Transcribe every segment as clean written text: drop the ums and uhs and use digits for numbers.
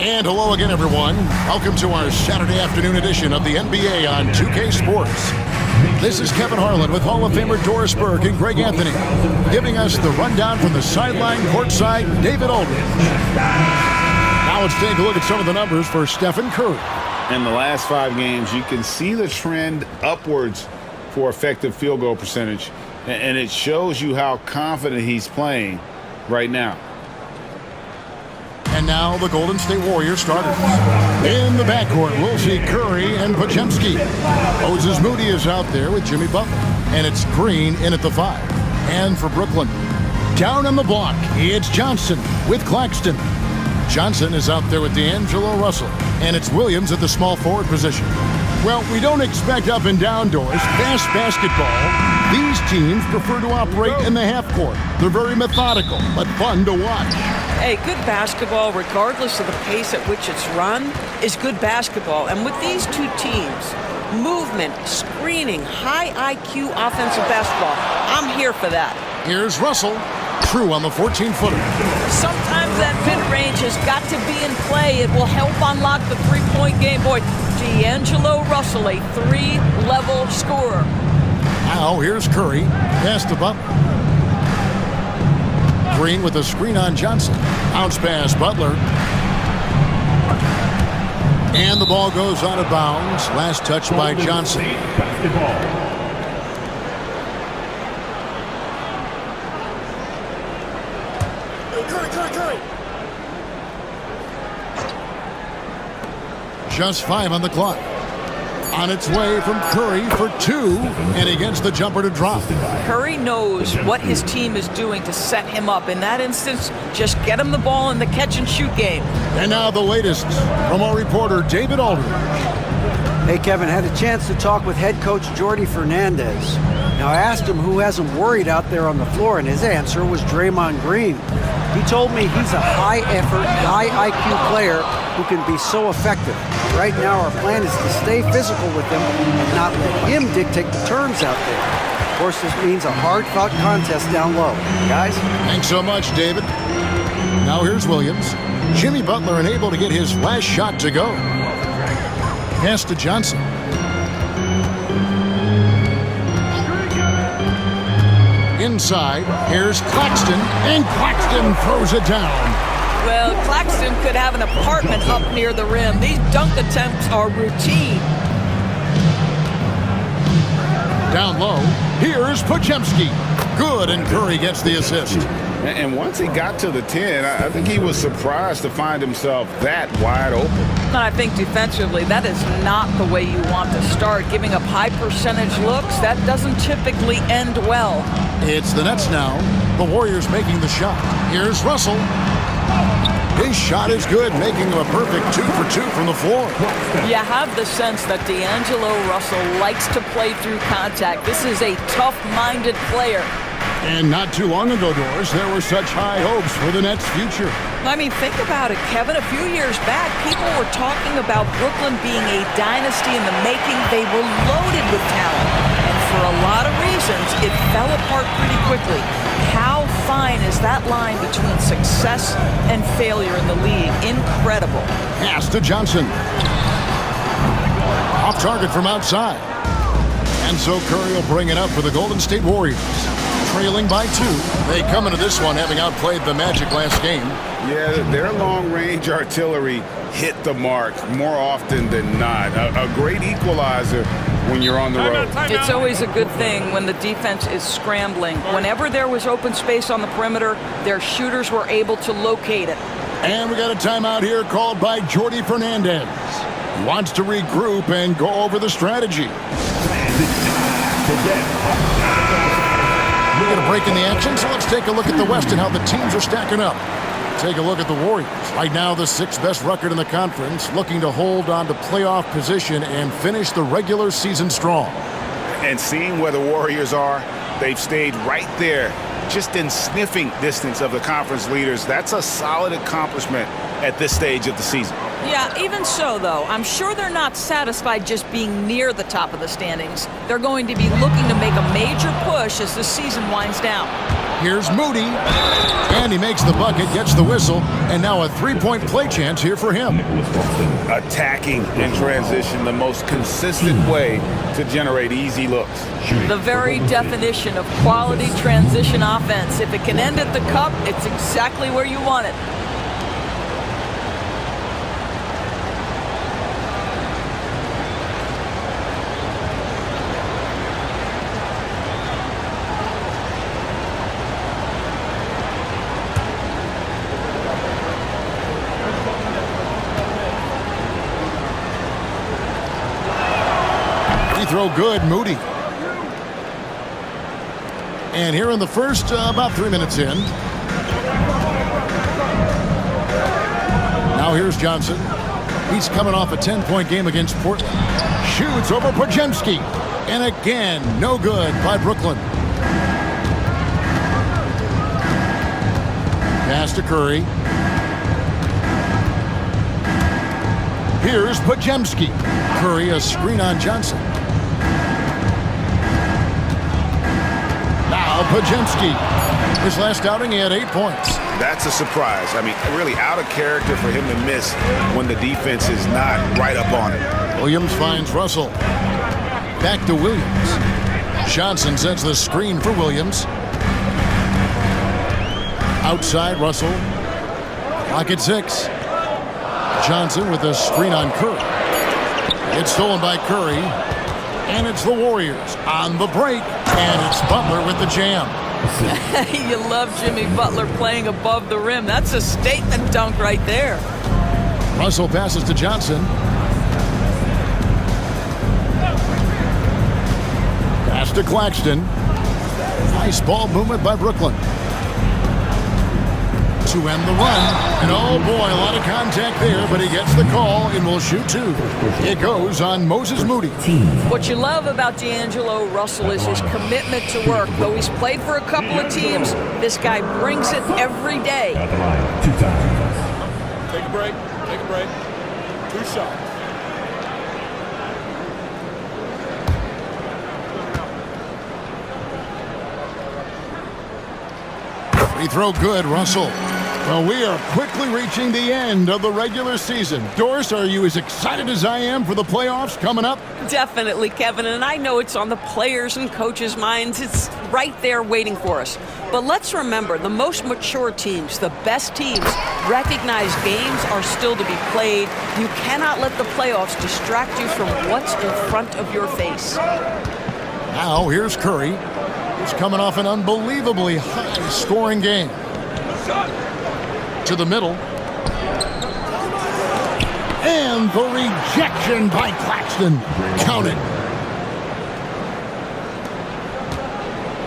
And hello again, everyone. Welcome to our Saturday afternoon edition of the NBA on 2K Sports. This is Kevin Harlan with Hall of Famer Doris Burke and Greg Anthony, giving us the rundown from the sideline courtside, David Aldridge. Now let's take a look at some of the numbers for Stephen Curry. In the last 5 games, you can see the trend upwards for effective field goal percentage, and it shows you how confident he's playing right now. And now the Golden State Warriors starters. In the backcourt, we'll see Curry and Podziemski. Moses Moody is out there with Jimmy Butler. And it's Green in at the 5. And for Brooklyn, down on the block, it's Johnson with Claxton. Johnson is out there with D'Angelo Russell. And it's Williams at the small forward position. Well, we don't expect up and down doors, fast basketball. These teams prefer to operate in the half court. They're very methodical, but fun to watch. Hey, good basketball, regardless of the pace at which it's run, is good basketball. And with these two teams, movement, screening, high IQ offensive basketball, I'm here for that. Here's Russell, true on the 14-footer. Sometimes that mid-range has got to be in play. It will help unlock the three-point game. Boy, D'Angelo Russell, a 3-level scorer. Now here's Curry, pass to Butler. Green with a screen on Johnson. Bounce pass, Butler. And the ball goes out of bounds. Last touch by Johnson. Just 5 on the clock. On its way from Curry for 2, and he gets the jumper to drop. Curry knows what his team is doing to set him up. In that instance, just get him the ball in the catch-and-shoot game. And now the latest from our reporter, David Aldridge. Hey, Kevin, had a chance to talk with head coach Jordi Fernandez. Now, I asked him who has him worried out there on the floor, and his answer was Draymond Green. He told me he's a high-effort, high-IQ player who can be so effective. Right now, our plan is to stay physical with him and not let him dictate the terms out there. Of course, this means a hard-fought contest down low. Guys? Thanks so much, David. Now here's Williams. Jimmy Butler unable to get his last shot to go. Pass to Johnson. Inside, here's Claxton, and Claxton throws it down. Well, Claxton could have an apartment up near the rim. These dunk attempts are routine. Down low, here's Podziemski. Good, and Curry gets the assist. And once he got to the 10, I think he was surprised to find himself that wide open. And I think defensively, that is not the way you want to start. Giving up high percentage looks, that doesn't typically end well. It's the Nets now. The Warriors making the shot. Here's Russell. His shot is good, making him a perfect 2 for 2 from the floor. You have the sense that D'Angelo Russell likes to play through contact. This is a tough-minded player. And not too long ago, Doris, there were such high hopes for the Nets' future. I mean, think about it, Kevin. A few years back, people were talking about Brooklyn being a dynasty in the making. They were loaded with talent. And for a lot of reasons, it fell apart pretty quickly. How fine is that line between success and failure in the league? Incredible. Pass to Johnson. Off target from outside. And so Curry will bring it up for the Golden State Warriors. Trailing by 2. They come into this one having outplayed the Magic last game. Yeah, their long-range artillery hit the mark more often than not. A great equalizer when you're on the road. It's always a good thing when the defense is scrambling. Whenever there was open space on the perimeter, their shooters were able to locate it. And we got a timeout here called by Jordi Fernandez. Wants to regroup and go over the strategy. We got a break in the action, so let's take a look at the West and how the teams are stacking up. Take a look at the Warriors. Right now, the 6th best record in the conference, looking to hold on to playoff position and finish the regular season strong. And seeing where the Warriors are, they've stayed right there, just in sniffing distance of the conference leaders. That's a solid accomplishment at this stage of the season. Yeah, even so, though, I'm sure they're not satisfied just being near the top of the standings. They're going to be looking to make a major push as the season winds down. Here's Moody. And he makes the bucket, gets the whistle, and now a three-point play chance here for him. Attacking in transition, the most consistent way to generate easy looks. The very definition of quality transition offense. If it can end at the cup, it's exactly where you want it. Throw good, Moody. And here in the first, about 3 minutes in. Now here's Johnson. He's coming off a 10-point game against Portland. Shoots over Podziemski. And again, no good by Brooklyn. Pass to Curry. Here's Podziemski. Curry, a screen on Johnson. Podziemski. His last outing, he had 8 points. That's a surprise. I mean, really out of character for him to miss when the defense is not right up on it. Williams finds Russell. Back to Williams. Johnson sends the screen for Williams. Outside, Russell. Clock at 6. Johnson with a screen on Curry. It's stolen by Curry. And it's the Warriors on the break. And it's Butler with the jam. You love Jimmy Butler playing above the rim. That's a statement dunk right there. Russell passes to Johnson. Pass to Claxton. Nice ball movement by Brooklyn. To end the run. And oh boy, a lot of contact there, but he gets the call and will shoot 2. It goes on Moses Moody. What you love about D'Angelo Russell is his commitment to work. Though he's played for a couple of teams, this guy brings it every day. At the line, 2 times. Take a break. Take a break. 2 shots. Free throw good, Russell. Well, we are quickly reaching the end of the regular season. Doris, are you as excited as I am for the playoffs coming up? Definitely, Kevin, and I know it's on the players' and coaches' minds. It's right there waiting for us. But let's remember, the most mature teams, the best teams, recognize games are still to be played. You cannot let the playoffs distract you from what's in front of your face. Now, here's Curry. He's coming off an unbelievably high-scoring game. To the middle. And the rejection by Claxton. Count it.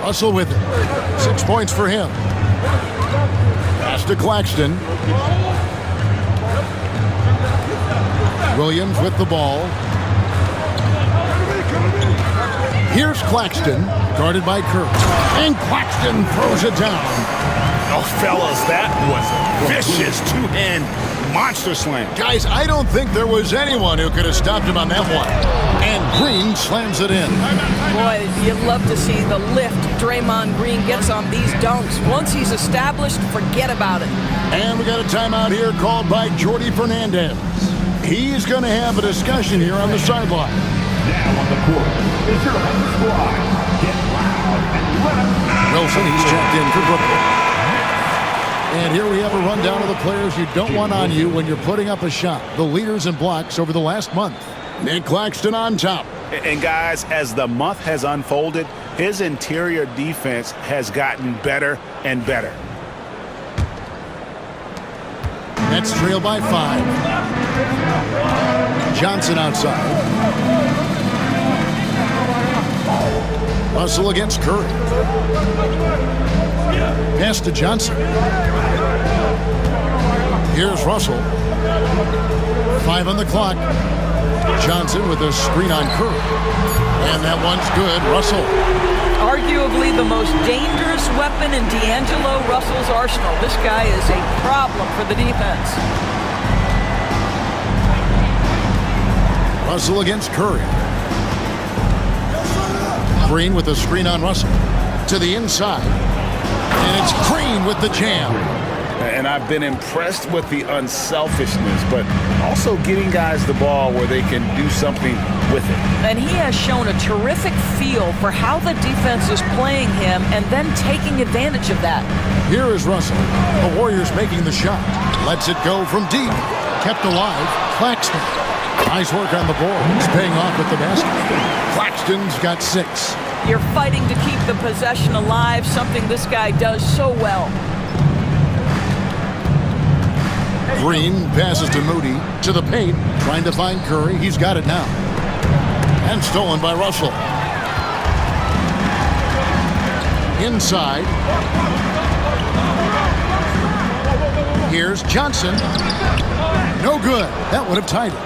Russell with it. 6 points for him. Pass to Claxton. Williams with the ball. Here's Claxton, guarded by Curry. And Claxton throws it down. Oh, fellas, that was a vicious two-hand monster slam. Guys, I don't think there was anyone who could have stopped him on that one. And Green slams it in. Boy, you'd love to see the lift Draymond Green gets on these dunks. Once he's established, forget about it. And we got a timeout here called by Jordi Fernandez. He's going to have a discussion here on the sideline. Now on the court, is your home squad. Get loud and let them know. Wilson, he's checked in for Brooklyn. And here we have a rundown of the players you don't want on you when you're putting up a shot. The leaders in blocks over the last month. Nick Claxton on top. And guys, as the month has unfolded, his interior defense has gotten better and better. Nets trail by 5. Johnson outside. Russell against Curry. Pass to Johnson. Here's Russell. 5 on the clock. Johnson with a screen on Curry. And that one's good. Russell. Arguably the most dangerous weapon in D'Angelo Russell's arsenal. This guy is a problem for the defense. Russell against Curry. Green with a screen on Russell. To the inside. And it's Green with the jam. And I've been impressed with the unselfishness, but also getting guys the ball where they can do something with it. And he has shown a terrific feel for how the defense is playing him and then taking advantage of that. Here is Russell. The Warriors making the shot. Lets it go from deep. Kept alive. Claxton. Nice work on the board. He's paying off with the basket. Claxton's got 6. You're fighting to keep the possession alive, something this guy does so well. Green passes to Moody, to the paint, trying to find Curry. He's got it now. And stolen by Russell. Inside. Here's Johnson. No good. That would have tied it.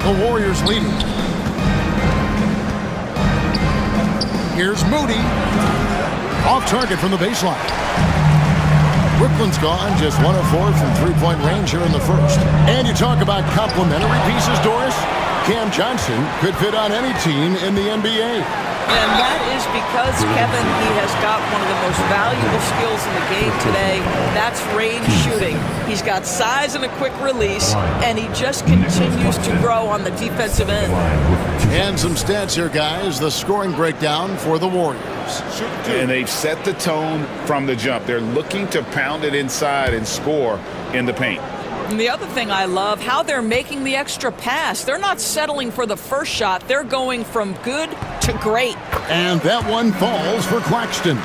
The Warriors leading. Here's Moody. Off target from the baseline. Brooklyn's gone, just 1 of 4 from three-point range here in the first. And you talk about complementary pieces, Doris. Cam Johnson could fit on any team in the NBA. And that is because, Kevin, he has got one of the most valuable skills in the game today. That's range shooting. He's got size and a quick release, and he just continues to grow on the defensive end. And some stats here, guys. The scoring breakdown for the Warriors. And they've set the tone from the jump. They're looking to pound it inside and score in the paint. And the other thing I love, how they're making the extra pass. They're not settling for the first shot. They're going from good to great. And that one falls for Claxton.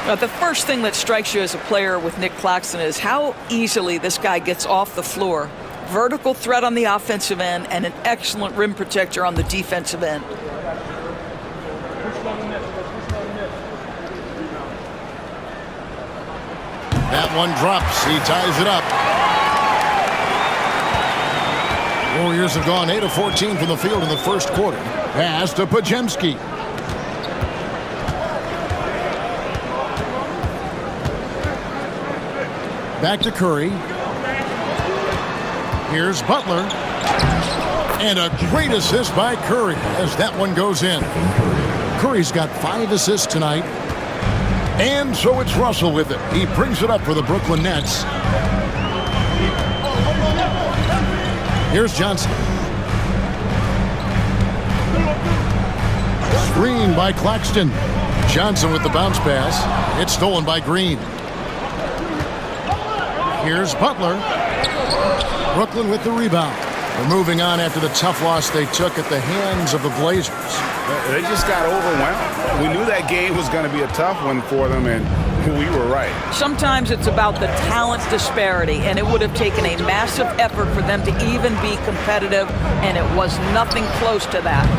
Now, the first thing that strikes you as a player with Nick Claxton is how easily this guy gets off the floor. Vertical threat on the offensive end and an excellent rim protector on the defensive end. That one drops. He ties it up. Warriors have gone 8 of 14 from the field in the first quarter. Pass to Podziemski. Back to Curry. Here's Butler. And a great assist by Curry as that one goes in. Curry's got 5 assists tonight. And so it's Russell with it. He brings it up for the Brooklyn Nets. Here's Johnson. Screen by Claxton. Johnson with the bounce pass. It's stolen by Green. Here's Butler. Brooklyn with the rebound. They're moving on after the tough loss they took at the hands of the Blazers. They just got overwhelmed. We knew that game was going to be a tough one for them, and we were right. Sometimes it's about the talent disparity, and it would have taken a massive effort for them to even be competitive, and it was nothing close to that.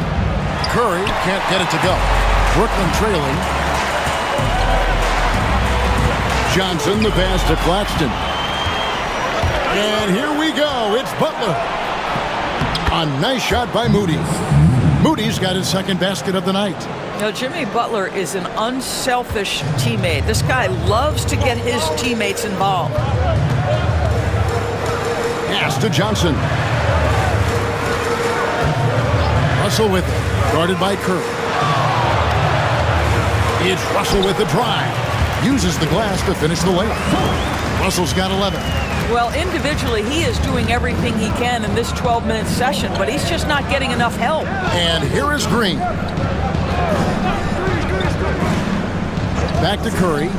Curry can't get it to go. Brooklyn trailing. Johnson, the pass to Claxton. And here we go. It's Butler. A nice shot by Moody. Moody's got his second basket of the night. Now, Jimmy Butler is an unselfish teammate. This guy loves to get his teammates involved. Pass to Johnson. Russell with it. Guarded by Curry. It's Russell with the drive. Uses the glass to finish the layup. Russell's got 11. Well, individually, he is doing everything he can in this 12-minute session, but he's just not getting enough help. And here is Green. Back to Curry.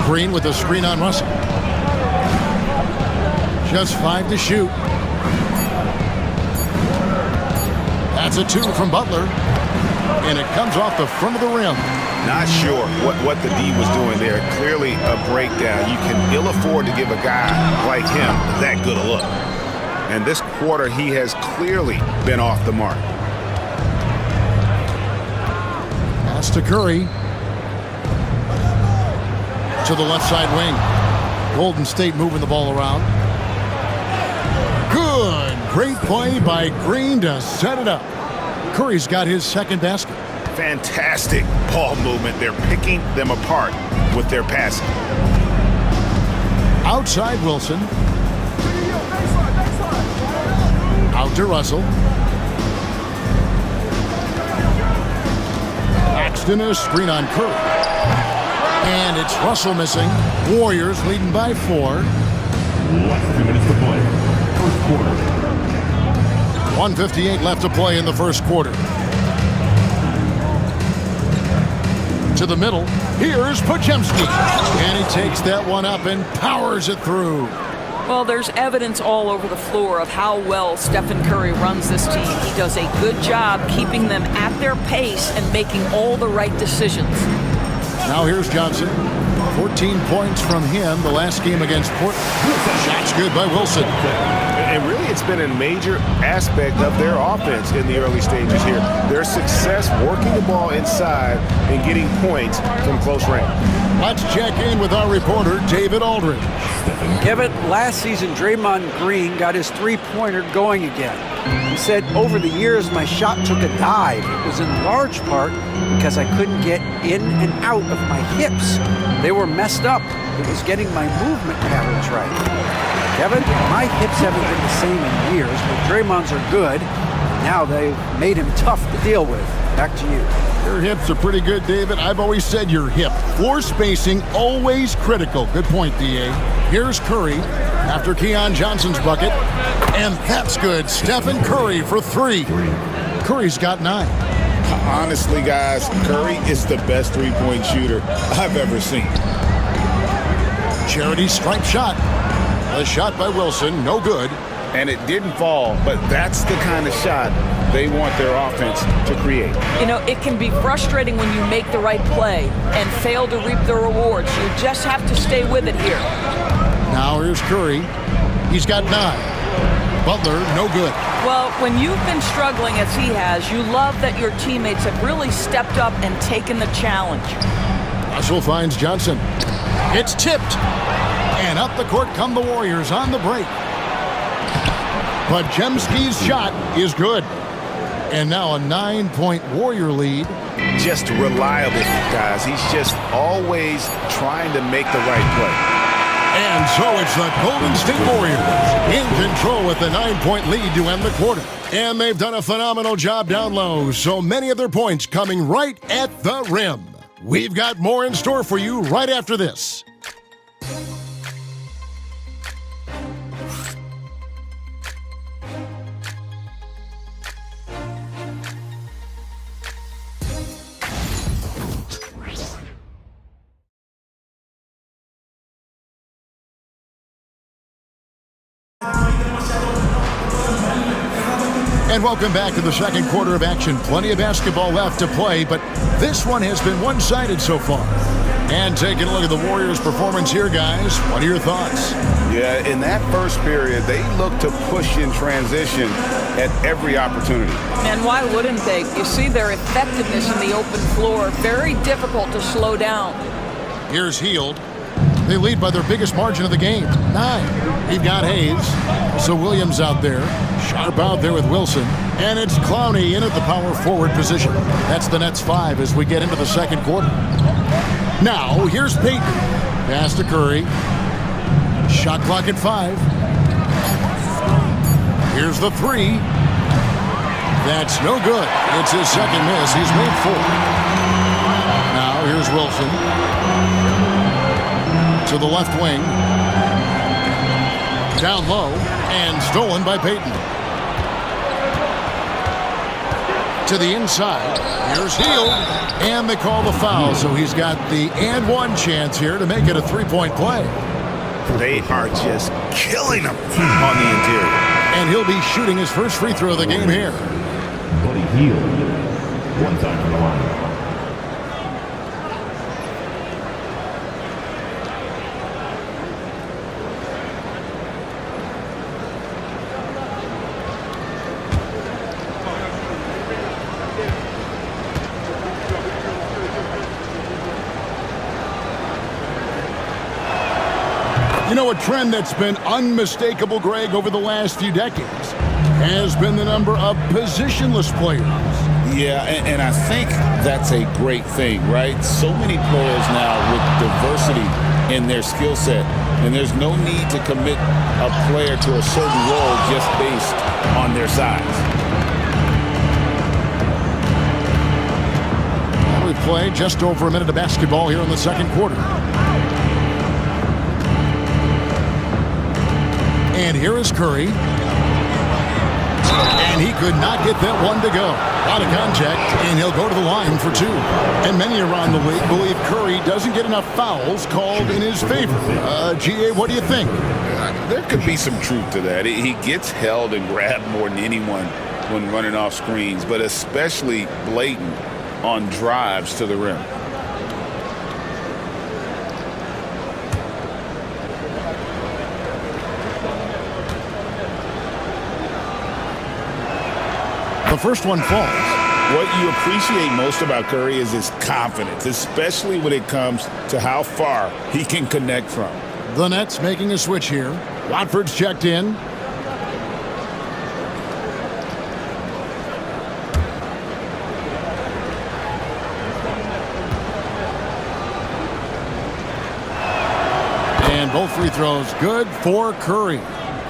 Green with a screen on Russell. Just 5 to shoot. That's a 2 from Butler. And it comes off the front of the rim. Not sure what the D was doing there. Clearly a breakdown. You can ill afford to give a guy like him that good a look. And this quarter, he has clearly been off the mark. Pass to Curry. To the left side wing. Golden State moving the ball around. Good. Great play by Green to set it up. Curry's got his second basket. Fantastic ball movement. They're picking them apart with their passing. Outside Wilson. Out to Russell. Boston, a screen on Curry. And it's Russell missing. Warriors leading by 4. Less 2 minutes to play. First quarter. 1:58 left to play in the first quarter. To the middle. Here's Podziemski. And he takes that one up and powers it through. Well, there's evidence all over the floor of how well Stephen Curry runs this team. He does a good job keeping them at their pace and making all the right decisions. Now here's Johnson. 14 points from him the last game against Portland. Shots good by Wilson. And really, it's been a major aspect of their offense in the early stages here. Their success working the ball inside and getting points from close range. Let's check in with our reporter, David Aldridge. Kevin, last season, Draymond Green got his three-pointer going again. He said, over the years, my shot took a dive. It was in large part because I couldn't get in and out of my hips. They were messed up. It was getting my movement patterns right. Kevin, my hips haven't been the same in years, but Draymond's are good. Now they've made him tough to deal with. Back to you. Your hips are pretty good, David. I've always said your hip. Floor spacing, always critical. Good point, D.A. Here's Curry after Keon Johnson's bucket. And that's good. Stephen Curry for 3. Curry's got 9. Honestly, guys, Curry is the best three-point shooter I've ever seen. Charity stripe shot. A shot by Wilson, no good. And it didn't fall, but that's the kind of shot they want their offense to create. You know, it can be frustrating when you make the right play and fail to reap the rewards. You just have to stay with it here. Now here's Curry. He's got 9. Butler, no good. Well, when you've been struggling as he has, you love that your teammates have really stepped up and taken the challenge. Russell finds Johnson. It's tipped. And up the court come the Warriors on the break. Podziemski's shot is good. And now a 9-point Warrior lead. Just reliable, guys. He's just always trying to make the right play. And so it's the Golden State Warriors in control with a 9-point lead to end the quarter. And they've done a phenomenal job down low, so many of their points coming right at the rim. We've got more in store for you right after this. And welcome back to the second quarter of action. Plenty of basketball left to play, but this one has been one-sided so far. And taking a look at the Warriors' performance here, guys, what are your thoughts? Yeah, in that first period, they looked to push in transition at every opportunity. And why wouldn't they? You see their effectiveness in the open floor. Very difficult to slow down. Here's Hield. They lead by their biggest margin of the game, 9. We've got Hayes. So Williams out there. Sharp out there with Wilson. And it's Clowney in at the power forward position. That's the Nets 5 as we get into the second quarter. Now, here's Payton. Pass to Curry. Shot clock at 5. Here's the 3. That's no good. It's his second miss. He's made 4. Now, here's Wilson. To the left wing. Down low. And stolen by Payton. To the inside. Here's Hield. And they call the foul, so he's got the and one chance here to make it a 3-point play. They are just killing them on the interior. And he'll be shooting his first free throw of the game here. Buddy Hield. 1 time from the line. You know, a trend that's been unmistakable, Greg, over the last few decades has been the number of positionless players. Yeah, and I think that's a great thing, right? So many players now with diversity in their skill set, and there's no need to commit a player to a certain role just based on their size. We play just over a minute of basketball here in the second quarter. And here is Curry. And he could not get that one to go. Out of contact, and he'll go to the line for 2. And many around the league believe Curry doesn't get enough fouls called in his favor. GA, what do you think? There could be some truth to that. He gets held and grabbed more than anyone when running off screens, but especially blatant on drives to the rim. The first one falls. What you appreciate most about Curry is his confidence, especially when it comes to how far he can connect from. The Nets making a switch here. Watford's checked in. And both free throws good for Curry.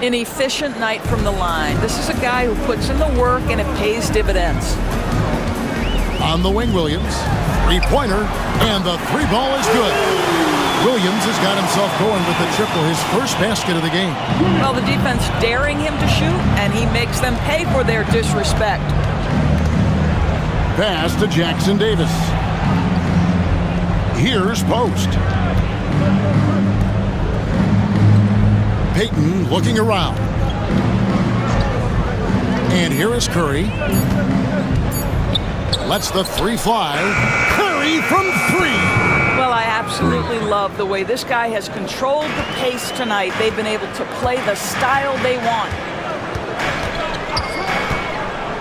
An efficient night from the line. This is a guy who puts in the work and it pays dividends. On the wing, Williams. Three-pointer, and the three ball is good. Williams has got himself going with the triple, his first basket of the game. Well, the defense daring him to shoot, and he makes them pay for their disrespect. Pass to Jackson Davis. Here's Post. Payton looking around. And here is Curry. Lets the three fly. Curry from 3. Well, I absolutely love the way this guy has controlled the pace tonight. They've been able to play the style they want.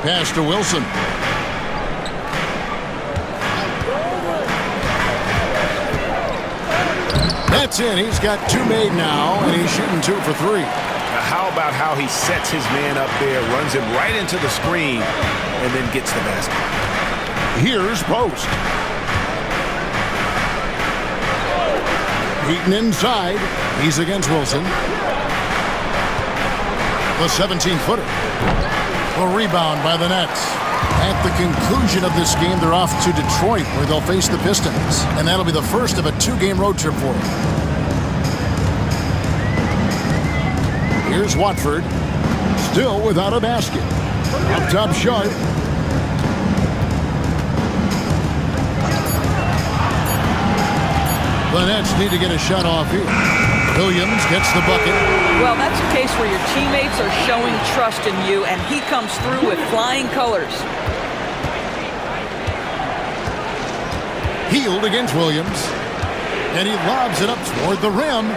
Pass to Wilson. That's in. He's got 2 made now, and he's shooting 2 for 3. Now, how about how he sets his man up there, runs him right into the screen, and then gets the basket? Here's Post. Heaton inside. He's against Wilson. The 17-footer. A rebound by the Nets. At the conclusion of this game, they're off to Detroit, where they'll face the Pistons. And that'll be the first of a 2-game road trip for them. Here's Watford. Still without a basket. Up top, Sharp. The Nets need to get a shot off here. Williams gets the bucket. Well, that's a case where your teammates are showing trust in you, and he comes through with flying colors. Healed against Williams. And he lobs it up toward the rim.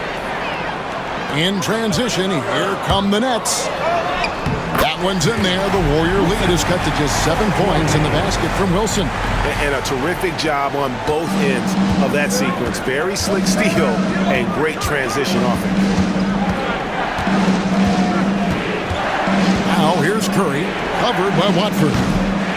In transition, here come the Nets. That one's in there. The Warrior lead is cut to just 7 points in the basket from Wilson. And a terrific job on both ends of that sequence. Very slick steal and great transition offense. Now here's Curry, covered by Watford.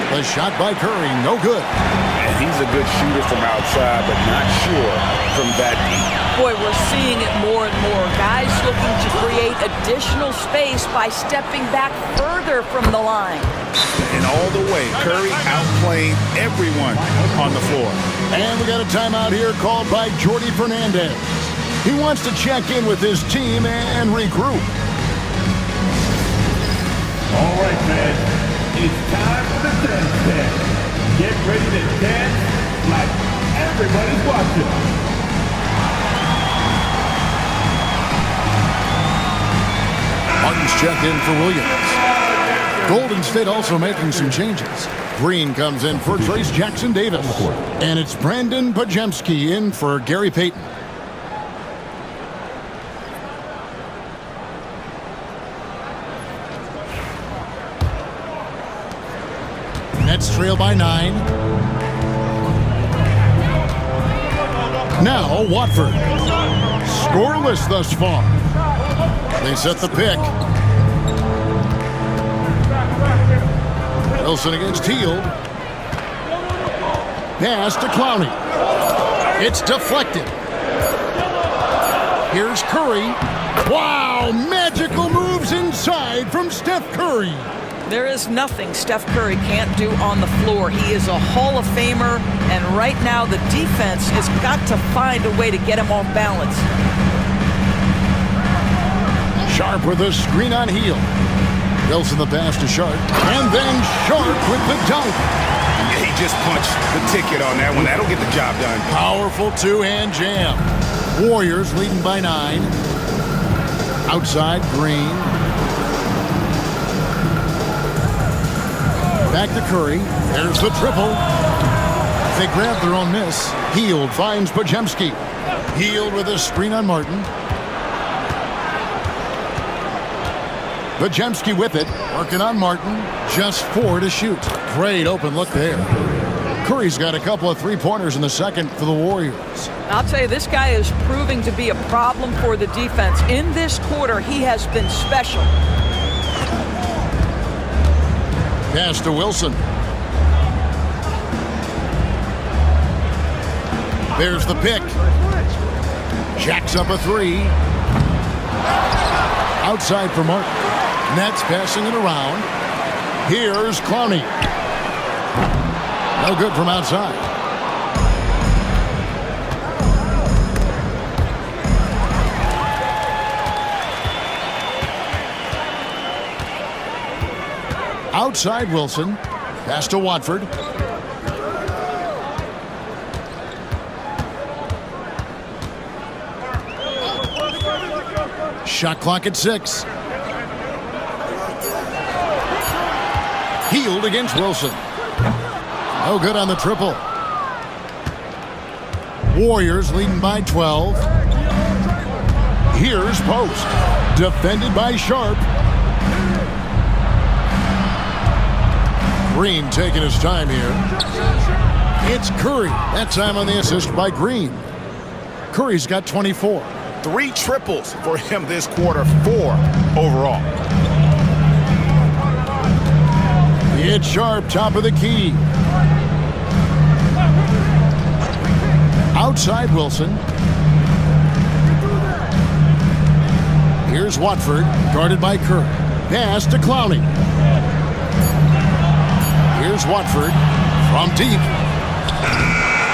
The shot by Curry, no good. And he's a good shooter from outside, but not sure from that deep. Boy, we're seeing it more and more. Guys looking to create additional space by stepping back further from the line. And all the way, Curry outplaying everyone on the floor. And we got a timeout here called by Jordi Fernandez. He wants to check in with his team and regroup. All right, man. It's time for the dance test. Get ready to dance like everybody's watching. Martin's checked in for Williams. Golden State also making some changes. Green comes in for Trace Jackson Davis. And it's Brandon Pajemski in for Gary Payton. Nets trail by 9. Now Watford. Scoreless thus far. They set the pick. Wilson against Hield. Pass to Clowney. It's deflected. Here's Curry. Wow, magical moves inside from Steph Curry. There is nothing Steph Curry can't do on the floor. He is a Hall of Famer, and right now the defense has got to find a way to get him off balance. Sharp with a screen on heel. Wilson the pass to Sharp, and then Sharp with the dunk. He just punched the ticket on that one. That'll get the job done. Powerful two-hand jam. Warriors leading by 9. Outside, Green. Back to Curry. There's the triple. They grab their own miss. Hield finds Podziemski. Hield with a screen on Martin. Podziemski with it. Working on Martin. Just 4 to shoot. Great open look there. Curry's got a couple of three-pointers in the second for the Warriors. I'll tell you, this guy is proving to be a problem for the defense. In this quarter, he has been special. Pass to Wilson. There's the pick. Jacks up a 3. Outside for Martin. Nets passing it around. Here's Clowney. No good from outside. Outside Wilson. Pass to Watford. Shot clock at 6. Hield against Wilson. No good on the triple. Warriors leading by 12. Here's Post. Defended by Sharp. Green taking his time here. It's Curry. That time on the assist by Green. Curry's got 24. 3 triples for him this quarter, 4 overall. It's Sharp, top of the key. Outside Wilson. Here's Watford, guarded by Curry. Pass to Clowney. Here's Watford from deep.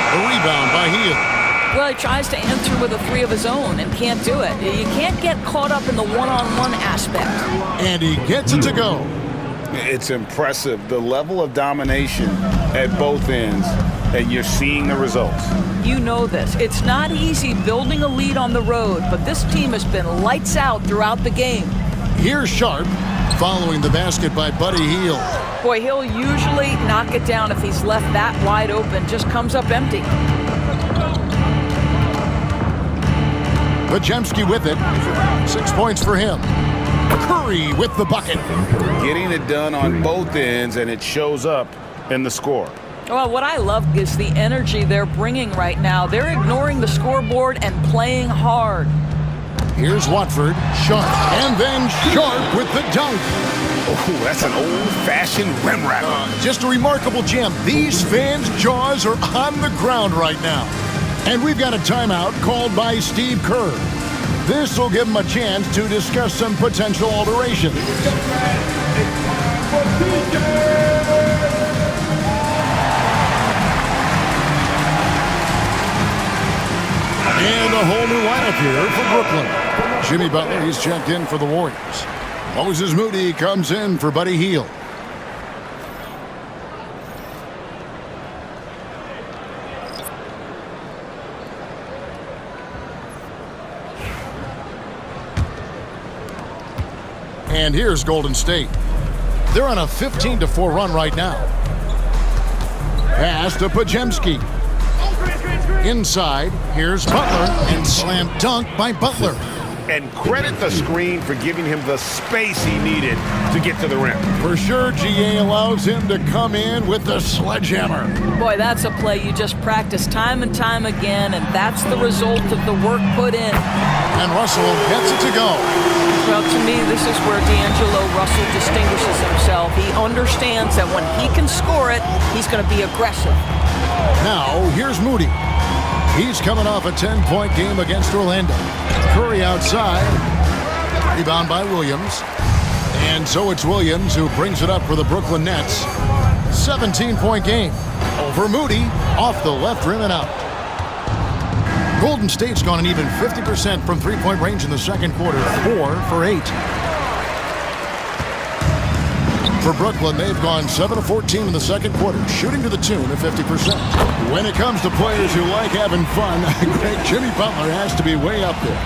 The rebound by Hield. Well, he tries to answer with a 3 of his own and can't do it. You can't get caught up in the one-on-one aspect. And he gets it to go. It's impressive, the level of domination at both ends, and you're seeing the results. You know this. It's not easy building a lead on the road, but this team has been lights out throughout the game. Here's Sharp, following the basket by Buddy Hield. Boy, he'll usually knock it down if he's left that wide open. Just comes up empty. Podziemski with it. 6 points for him. Curry with the bucket. Getting it done on both ends, and it shows up in the score. Well, what I love is the energy they're bringing right now. They're ignoring the scoreboard and playing hard. Here's Watford, Sharp, and then Sharp with the dunk. Oh, that's an old-fashioned rim wrap. Just a remarkable jam. These fans' jaws are on the ground right now. And we've got a timeout called by Steve Kerr. This will give him a chance to discuss some potential alterations. And a whole new lineup here for Brooklyn. Jimmy Butler, he's checked in for the Warriors. Moses Moody comes in for Buddy Hield. And here's Golden State. They're on a 15-4 run right now. Pass to Podziemski. Inside, here's Butler, and slam dunk by Butler. And credit the screen for giving him the space he needed to get to the rim. For sure, GA allows him to come in with the sledgehammer. Boy, that's a play you just practice time and time again, and that's the result of the work put in. And Russell gets it to go. Well, to me, this is where D'Angelo Russell distinguishes himself. He understands that when he can score it, he's going to be aggressive. Now, here's Moody. He's coming off a 10-point game against Orlando. Curry outside. Rebound by Williams. And so it's Williams who brings it up for the Brooklyn Nets. 17-point game. Over Moody, off the left rim and out. Golden State's gone an even 50% from three-point range in the second quarter, 4 for 8. For Brooklyn, they've gone 7 of 14 in the second quarter, shooting to the tune of 50%. When it comes to players who like having fun, great Jimmy Butler has to be way up there.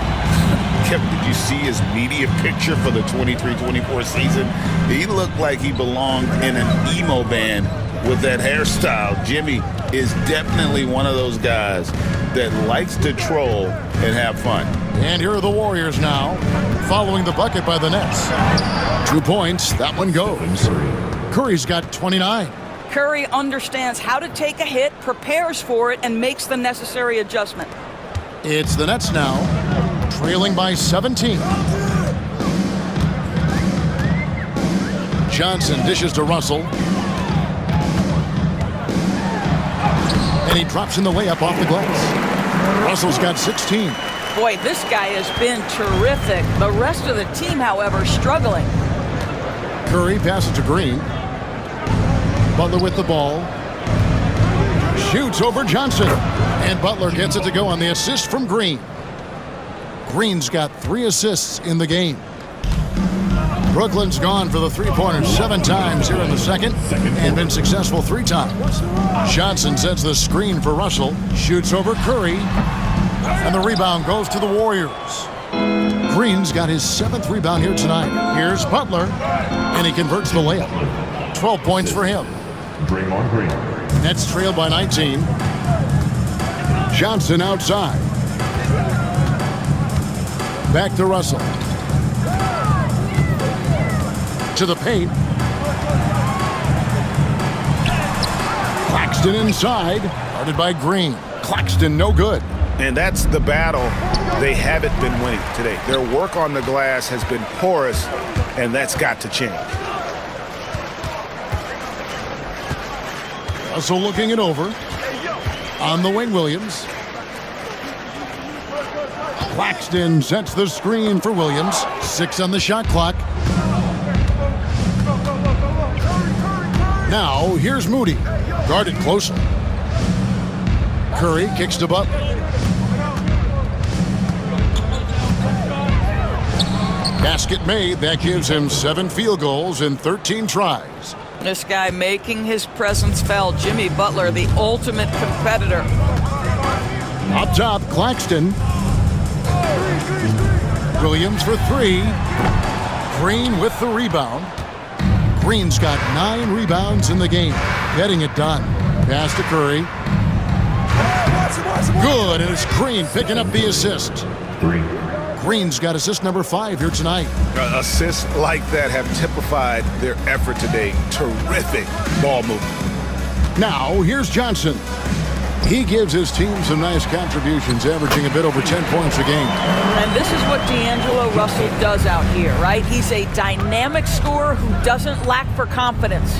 Kevin, did you see his media picture for the 23-24 season? He looked like he belonged in an emo band with that hairstyle. Jimmy is definitely one of those guys that likes to troll and have fun. And here are the Warriors now, following the bucket by the Nets. 2 points, that one goes. Curry's got 29. Curry understands how to take a hit, prepares for it, and makes the necessary adjustment. It's the Nets now, trailing by 17. Johnson dishes to Russell. And he drops in the layup off the glass. Russell's got 16. Boy, this guy has been terrific. The rest of the team, however, struggling. Curry passes to Green. Butler with the ball. Shoots over Johnson. And Butler gets it to go on the assist from Green. Green's got 3 assists in the game. Brooklyn's gone for the three-pointer 7 times here in the second and been successful 3 times. Johnson sets the screen for Russell. Shoots over Curry. And the rebound goes to the Warriors. Green's got his 7th rebound here tonight. Here's Butler. And he converts the layup. 12 points for him. Draymond Green. Nets trail by 19. Johnson outside. Back to Russell. To the paint. Claxton inside. Guarded by Green. Claxton no good. And that's the battle they haven't been winning today. Their work on the glass has been porous, and that's got to change. Russell looking it over. On the wing, Williams. Claxton sets the screen for Williams. 6 on the shot clock. Now, here's Moody. Guarded closely. Curry kicks to Butler. Basket made. That gives him 7 field goals in 13 tries. This guy making his presence felt. Jimmy Butler, the ultimate competitor. Up top, Claxton. Williams for 3. Green with the rebound. Green's got 9 rebounds in the game. Getting it done. Pass to Curry. Good, and it's Green picking up the assist. Green's got assist number 5 here tonight. Assists like that have typified their effort today. Terrific ball movement. Now, here's Johnson. He gives his team some nice contributions, averaging a bit over 10 points a game. And this is what D'Angelo Russell does out here, right? He's a dynamic scorer who doesn't lack for confidence.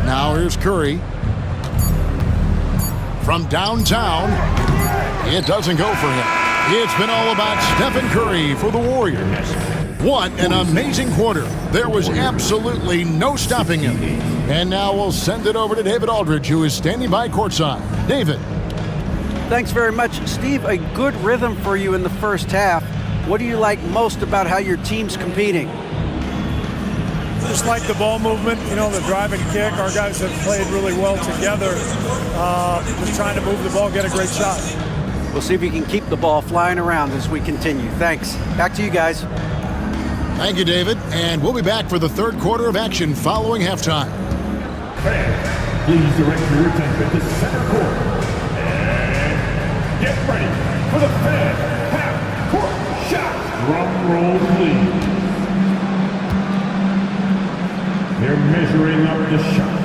Now here's Curry. From downtown, it doesn't go for him. It's been all about Stephen Curry for the Warriors. What an amazing quarter. There was absolutely no stopping him. And now we'll send it over to David Aldridge, who is standing by courtside. David. Thanks very much, Steve. A good rhythm for you in the first half. What do you like most about how your team's competing? Just like the ball movement, you know, the drive and kick. Our guys have played really well together. Just trying to move the ball, get a great shot. We'll see if you can keep the ball flying around as we continue. Thanks. Back to you guys. Thank you, David. And we'll be back for the third quarter of action following halftime. Fans, please direct your attention to center court. And get ready for the fan half-court shot. Drum roll, please. They're measuring up the shot.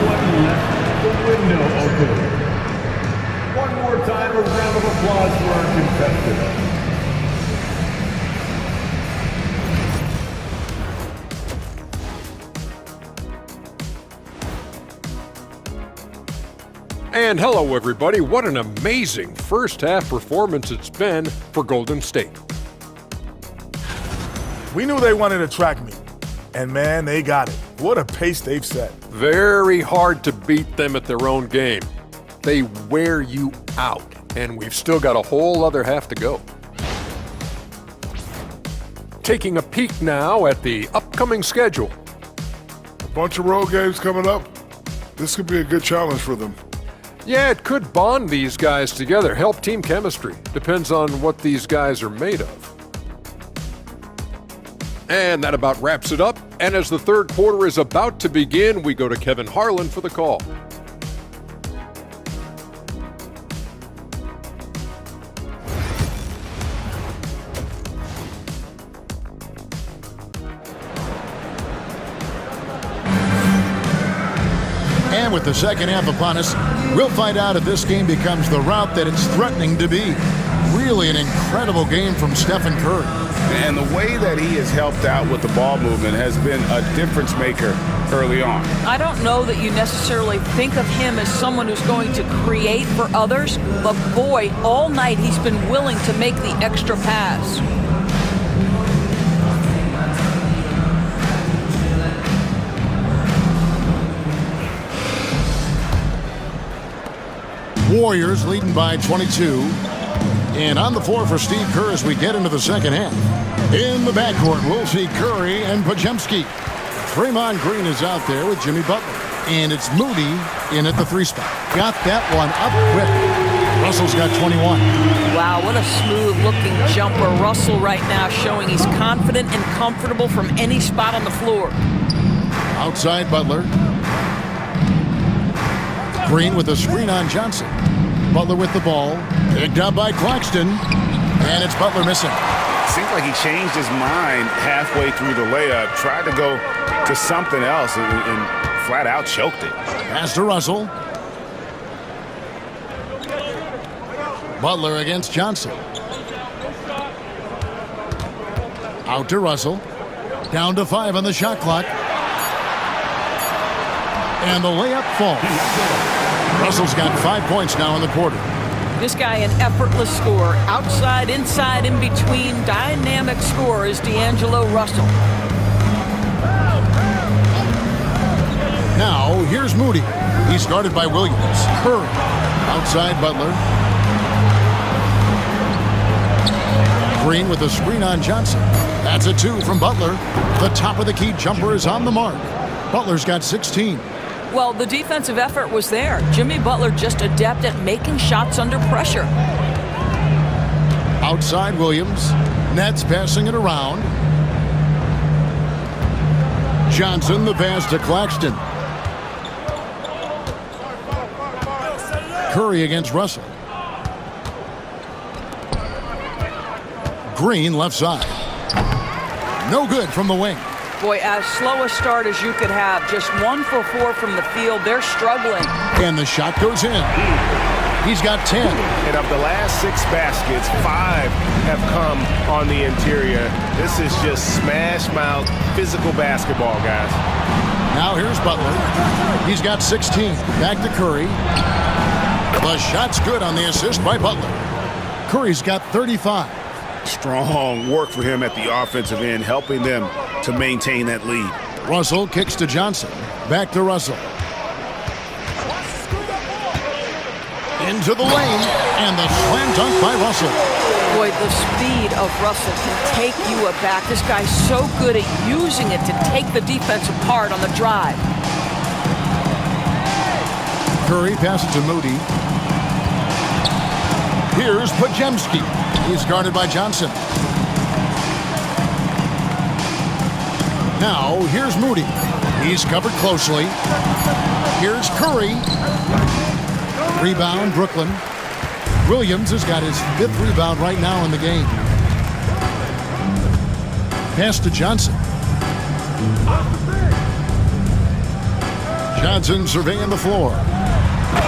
One left, the window open. One more time, a round of applause for our contestants. And hello, everybody. What an amazing first-half performance it's been for Golden State. We knew they wanted a track meet, and man, they got it. What a pace they've set. Very hard to beat them at their own game. They wear you out, and we've still got a whole other half to go. Taking a peek now at the upcoming schedule. A bunch of road games coming up. This could be a good challenge for them. Yeah, it could bond these guys together, help team chemistry. Depends on what these guys are made of. And that about wraps it up. And as the third quarter is about to begin, we go to Kevin Harlan for the call. And with the second half upon us, we'll find out if this game becomes the route that it's threatening to be. Really an incredible game from Stephen Curry. And the way that he has helped out with the ball movement has been a difference maker early on. I don't know that you necessarily think of him as someone who's going to create for others, but boy, all night he's been willing to make the extra pass. Warriors leading by 22. And on the floor for Steve Kerr as we get into the second half. In the backcourt, we'll see Curry and Podziemski. Draymond Green is out there with Jimmy Butler. And it's Moody in at the 3 spot. Got that one up quick. Russell's got 21. Wow, what a smooth-looking jumper. Russell right now showing he's confident and comfortable from any spot on the floor. Outside Butler. Green with a screen on Johnson. Butler with the ball. Picked up by Claxton. And it's Butler missing. Seems like he changed his mind halfway through the layup, tried to go to something else, and flat out choked it. Pass to Russell. Butler against Johnson. Out to Russell. Down to 5 on the shot clock. And the layup falls. Russell's got 5 points now in the quarter. This guy an effortless scorer. Outside, inside, in between. Dynamic scorer is D'Angelo Russell. Now, here's Moody. He's guarded by Williams. Curry. Outside Butler. Green with a screen on Johnson. That's a 2 from Butler. The top of the key jumper is on the mark. Butler's got 16. Well, the defensive effort was there. Jimmy Butler just adept at making shots under pressure. Outside Williams. Nets passing it around. Johnson, the pass to Claxton. Curry against Russell. Green left side. No good from the wing. Boy, as slow a start as you could have. Just 1 for 4 from the field. They're struggling. And the shot goes in. He's got 10. And of the last 6 baskets, 5 have come on the interior. This is just smash mouth physical basketball, guys. Now here's Butler. He's got 16. Back to Curry. The shot's good on the assist by Butler. Curry's got 35. Strong work for him at the offensive end, helping them to maintain that lead. Russell kicks to Johnson. Back to Russell. Into the lane, and the slam dunk by Russell. Boy, the speed of Russell can take you aback. This guy's so good at using it to take the defense apart on the drive. Curry passes to Moody. Here's Podziemski. He's guarded by Johnson. Now, here's Moody. He's covered closely. Here's Curry. Rebound, Brooklyn. Williams has got his 5th rebound right now in the game. Pass to Johnson. Johnson surveying the floor.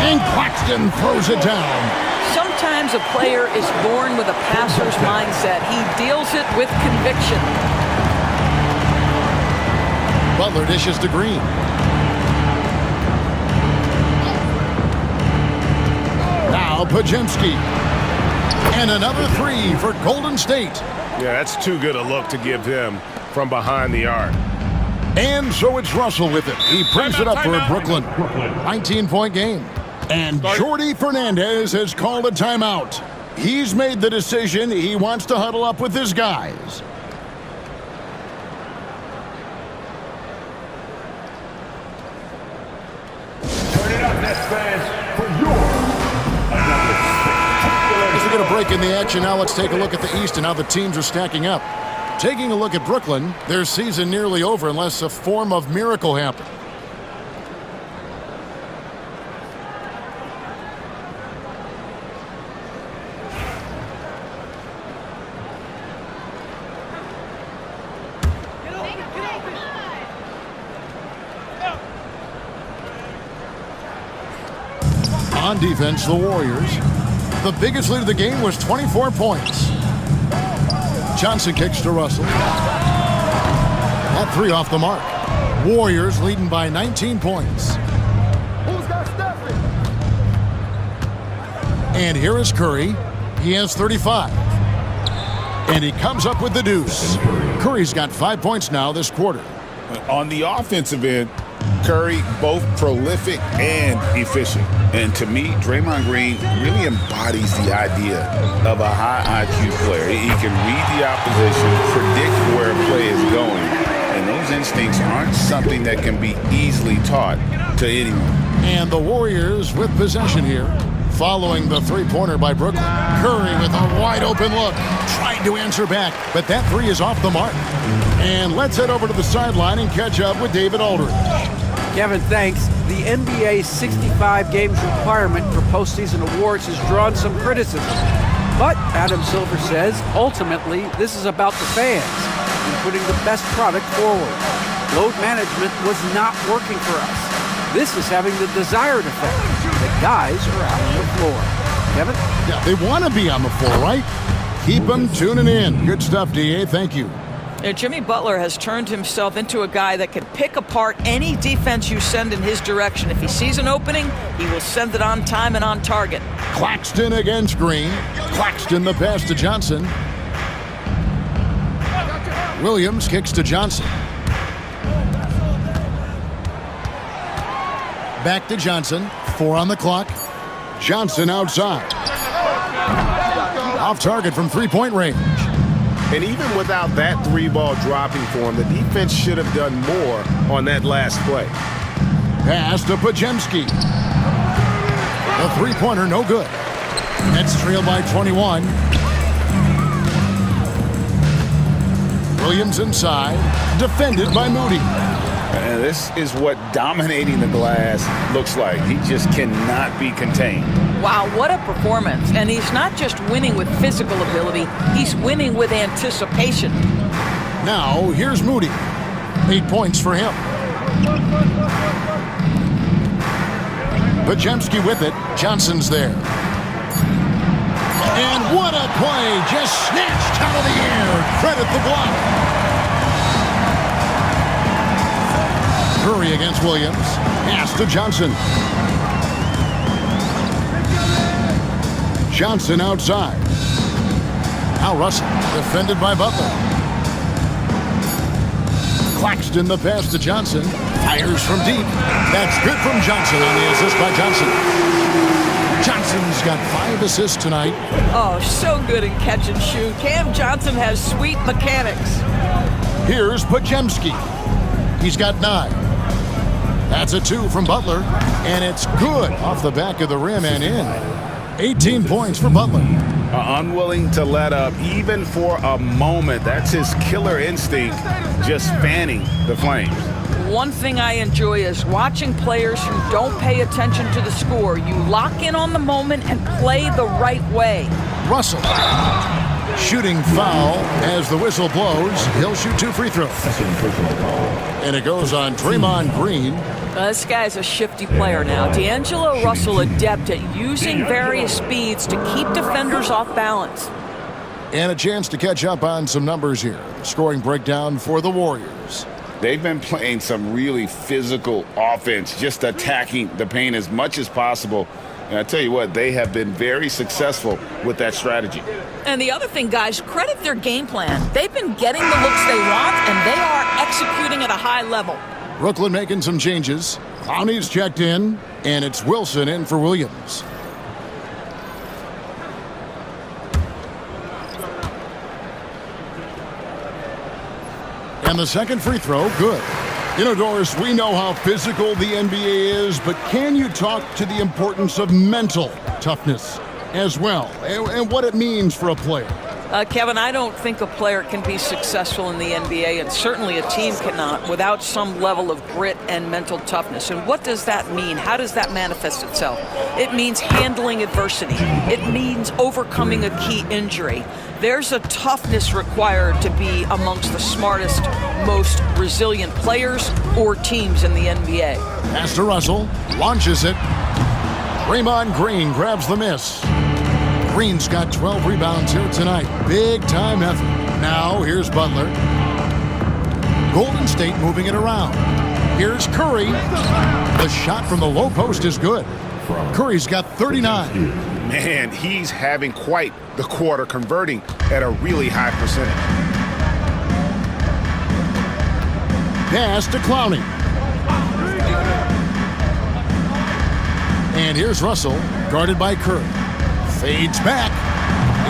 And Claxton throws it down. Sometimes a player is born with a passer's mindset. He deals it with conviction. Butler dishes to Green. Now Pajemski. And another three for Golden State. Yeah, that's too good a look to give him from behind the arc. And so it's Russell with it. He brings it up for Brooklyn. 19-point game. And Jordi Fernandez has called a timeout. He's made the decision. He wants to huddle up with his guys. Turn it up, Nets fans, for your another spectacular. As we get a break in the action, now let's take a look at the East and how the teams are stacking up. Taking a look at Brooklyn, their season nearly over unless a form of miracle happened. On defense, the Warriors. The biggest lead of the game was 24 points. Johnson kicks to Russell. That three off the mark. Warriors leading by 19 points. And here is Curry. He has 35. And he comes up with the deuce. Curry's got 5 points now this quarter. On the offensive end, Curry both prolific and efficient. And to me, Draymond Green really embodies the idea of a high IQ player. He can read the opposition, predict where a play is going, and those instincts aren't something that can be easily taught to anyone. And the Warriors with possession here, following the three-pointer by Brooklyn. Curry with a wide-open look, trying to answer back, but that three is off the mark. And let's head over to the sideline and catch up with David Aldridge. Kevin, thanks. The NBA 65 games requirement for postseason awards has drawn some criticism. But Adam Silver says, ultimately, this is about the fans and putting the best product forward. Load management was not working for us. This is having the desired effect. The guys are out on the floor. Kevin? Yeah, they want to be on the floor, right? Keep them tuning in. Good stuff, D.A. Thank you. Jimmy Butler has turned himself into a guy that can pick apart any defense you send in his direction. If he sees an opening, he will send it on time and on target. Claxton against Green. Claxton the pass to Johnson. Williams kicks to Johnson. Back to Johnson. 4 on the clock. Johnson outside. Off target from three-point range. And even without that three-ball dropping for him, the defense should have done more on that last play. Pass to Pajemski. The three-pointer, no good. Nets trail by 21. Williams inside, defended by Moody. And this is what dominating the glass looks like. He just cannot be contained. Wow, what a performance. And he's not just winning with physical ability, he's winning with anticipation. Now, here's Moody. 8 points for him. Pajemski with it. Johnson's there. And what a play. Just snatched out of the air. Credit the block. Curry against Williams. Pass to Johnson. Johnson outside. Now Russell, defended by Butler. Claxton the pass to Johnson. Fires from deep. That's good from Johnson on the assist by Johnson. Johnson's got 5 assists tonight. Oh, so good in catch and shoot. Cam Johnson has sweet mechanics. Here's Pajemski. He's got 9. That's a 2 from Butler, and it's good off the back of the rim and in. 18 points for Butler. Unwilling to let up even for a moment. That's his killer instinct, just fanning the flames. One thing I enjoy is watching players who don't pay attention to the score. You lock in on the moment and play the right way. Russell. Shooting foul as the whistle blows. He'll shoot 2 free throws. And it goes on Draymond Green. This guy's a shifty player now. D'Angelo Russell adept at using various speeds to keep defenders off balance. And a chance to catch up on some numbers here. The scoring breakdown for the Warriors. They've been playing some really physical offense, just attacking the paint as much as possible. And I tell you what, they have been very successful with that strategy. And the other thing, guys, credit their game plan. They've been getting the looks they want, and they are executing at a high level. Brooklyn making some changes. Clowney's checked in, and it's Wilson in for Williams. And the second free throw, good. You know, Doris, we know how physical the NBA is, but can you talk to the importance of mental toughness as well, and what it means for a player? Kevin, I don't think a player can be successful in the NBA, and certainly a team cannot, without some level of grit and mental toughness. And what does that mean? How does that manifest itself? It means handling adversity. It means overcoming a key injury. There's a toughness required to be amongst the smartest, most resilient players or teams in the NBA. Pass to Russell, launches it. Draymond Green grabs the miss. Green's got 12 rebounds here tonight. Big time effort. Now here's Butler. Golden State moving it around. Here's Curry. The shot from the low post is good. Curry's got 39. Man, he's having quite the quarter, converting at a really high percentage. Pass to Clowney. And here's Russell, guarded by Curry. Fades back,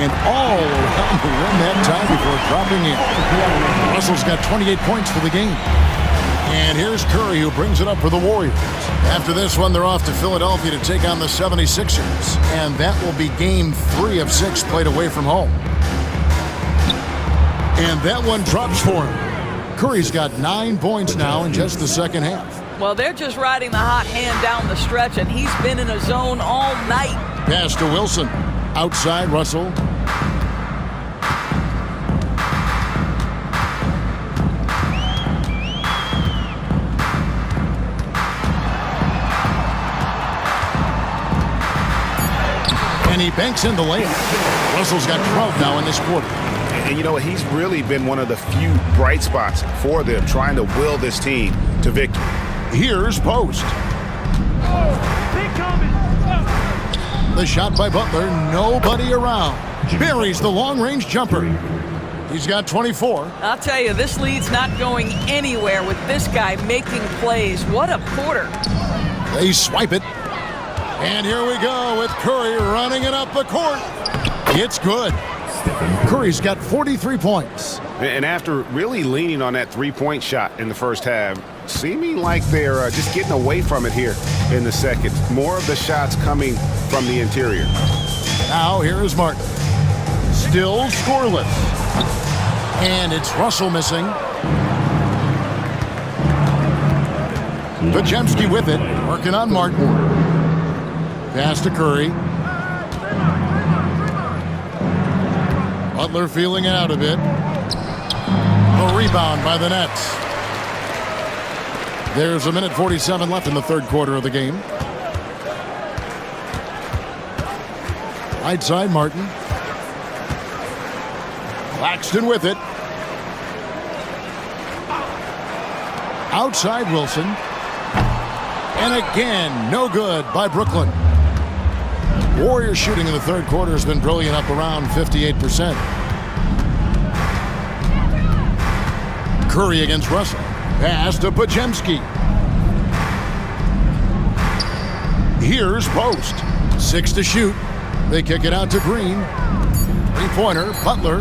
and all around the rim that time before dropping in. Russell's got 28 points for the game. And here's Curry, who brings it up for the Warriors. After this one, they're off to Philadelphia to take on the 76ers. And that will be game 3 of 6 played away from home. And that one drops for him. Curry's got 9 points now in just the second half. Well, they're just riding the hot hand down the stretch, and he's been in a zone all night. Pass to Wilson. Outside, Russell. And he banks in the layup. Russell's got 12 now in this quarter. And you know what? He's really been one of the few bright spots for them, trying to will this team to victory. Here's Post. The shot by Butler, nobody around. Buries the long-range jumper. He's got 24. I'll tell you, this lead's not going anywhere with this guy making plays. What a quarter. They swipe it. And here we go with Curry running it up the court. It's good. Curry's got 43 points. And after really leaning on that three-point shot in the first half, seeming like they're just getting away from it here in the second. More of the shots coming from the interior. Now here is Martin. Still scoreless. And it's Russell missing. Podziemski with it, working on Martin. Pass to Curry. Butler feeling it out a bit. A rebound by the Nets. There's a minute 47 left in the third quarter of the game. Right side, Martin. Claxton with it. Outside, Wilson. And again, no good by Brooklyn. Warriors shooting in the third quarter has been brilliant, up around 58%. Curry against Russell. Pass to Podziemski. Here's Post. 6 to shoot. They kick it out to Green. Three-pointer, Butler.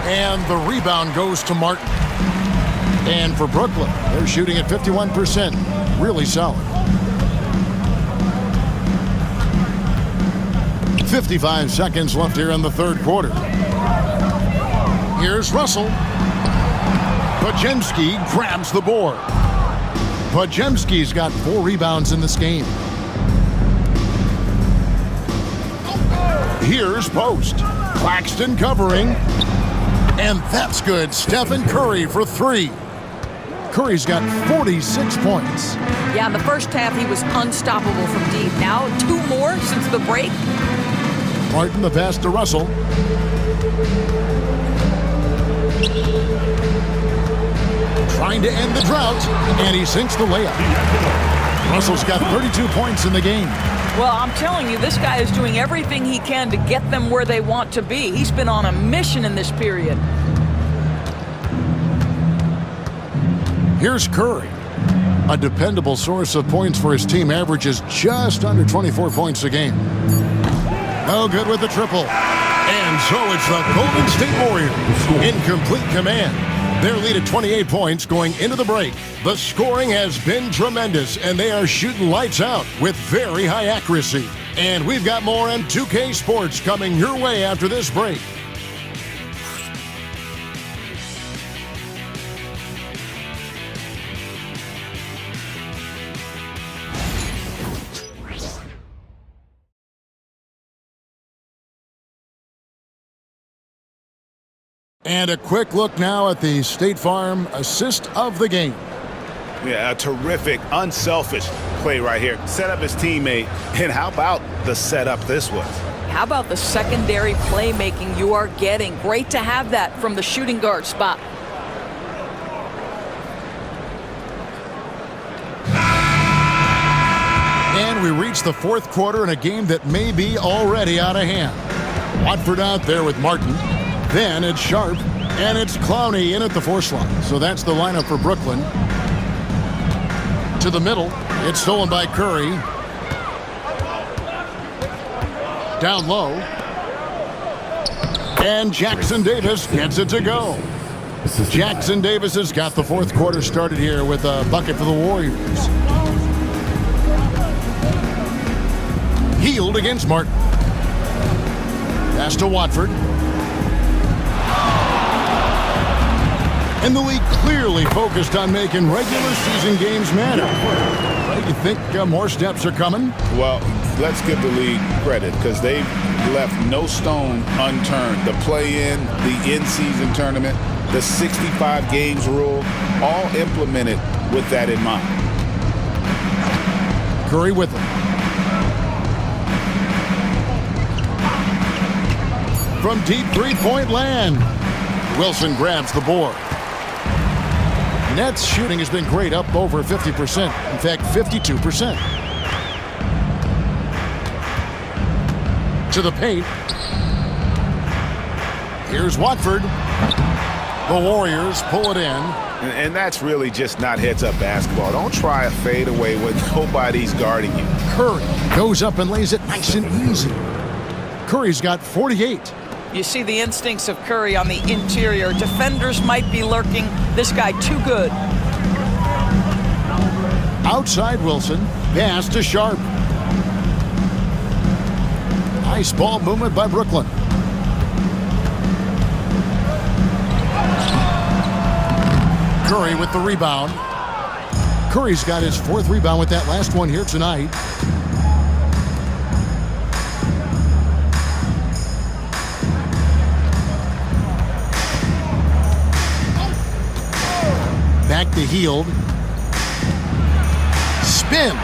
And the rebound goes to Martin. And for Brooklyn, they're shooting at 51%. Really solid. 55 seconds left here in the third quarter. Here's Russell. Podziemski grabs the board. Podziemski's got 4 rebounds in this game. Here's Post. Claxton covering. And that's good. Stephen Curry for 3. Curry's got 46 points. Yeah, in the first half, he was unstoppable from deep. Now, 2 more since the break. Martin, the pass to Russell. Trying to end the drought, and he sinks the layup. Russell's got 32 points in the game. Well, I'm telling you, this guy is doing everything he can to get them where they want to be. He's been on a mission in this period. Here's Curry. A dependable source of points for his team, averages just under 24 points a game. No good with the triple. And so it's the Golden State Warriors in complete command. Their lead at 28 points going into the break. The scoring has been tremendous, and they are shooting lights out with very high accuracy. And we've got more on 2K Sports coming your way after this break. And a quick look now at the State Farm assist of the game. Yeah, a terrific, unselfish play right here. Set up his teammate, and how about the setup this was? How about the secondary playmaking you are getting? Great to have that from the shooting guard spot. And we reach the fourth quarter in a game that may be already out of hand. Watford out there with Martin. Then it's Sharp, and it's Clowney in at the 4 slot. So that's the lineup for Brooklyn. To the middle, it's stolen by Curry. Down low. And Jackson Davis gets it to go. Jackson Davis has got the fourth quarter started here with a bucket for the Warriors. Healed against Martin. Pass to Watford. And the league clearly focused on making regular season games matter. You think more steps are coming? Well, let's give the league credit because they've left no stone unturned. The play-in, the in-season tournament, the 65 games rule, all implemented with that in mind. Curry with it. From deep three-point land, Wilson grabs the board. Nets shooting has been great, up over 50%. In fact, 52%. To the paint. Here's Watford. The Warriors pull it in. And that's really just not heads-up basketball. Don't try a fadeaway when nobody's guarding you. Curry goes up and lays it nice and easy. Curry's got 48. You see the instincts of Curry on the interior. Defenders might be lurking. This guy too good. Outside Wilson. Pass to Sharp. Nice ball movement by Brooklyn. Curry with the rebound. Curry's got his 4th rebound with that last one here tonight. Back to Healed. Spins.